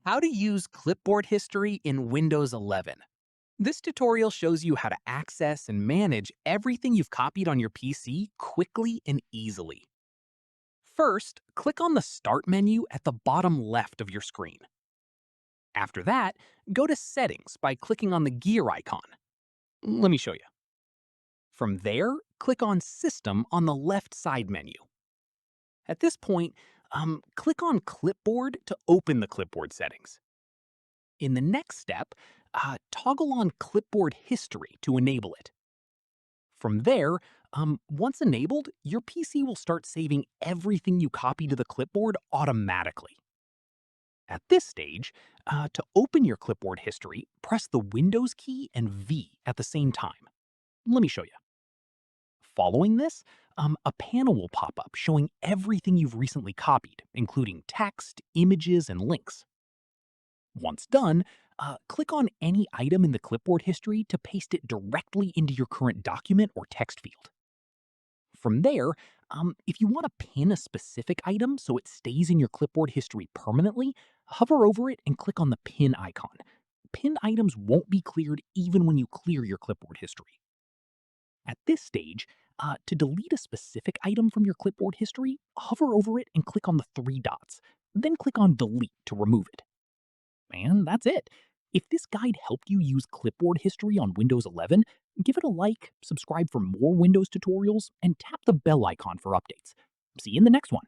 How to use Clipboard History in Windows 11. This tutorial shows you how to access and manage everything you've copied on your PC quickly and easily. First, click on the Start menu at the bottom left of your screen. After that, go to Settings by clicking on the gear icon. Let me show you. From there, click on System on the left side menu. At this point, click on Clipboard to open the clipboard settings. In the next step, toggle on Clipboard History to enable it. From there, once enabled, your PC will start saving everything you copy to the clipboard automatically. At this stage, to open your clipboard history, press the Windows key and V at the same time. Let me show you. Following this, a panel will pop up showing everything you've recently copied, including text, images, and links. Once done, click on any item in the clipboard history to paste it directly into your current document or text field. From there, if you want to pin a specific item so it stays in your clipboard history permanently, hover over it and click on the pin icon. Pinned items won't be cleared even when you clear your clipboard history. At this stage, to delete a specific item from your clipboard history, hover over it and click on the three dots. Then click on Delete to remove it. And that's it. If this guide helped you use clipboard history on Windows 11, give it a like, subscribe for more Windows tutorials, and tap the bell icon for updates. See you in the next one.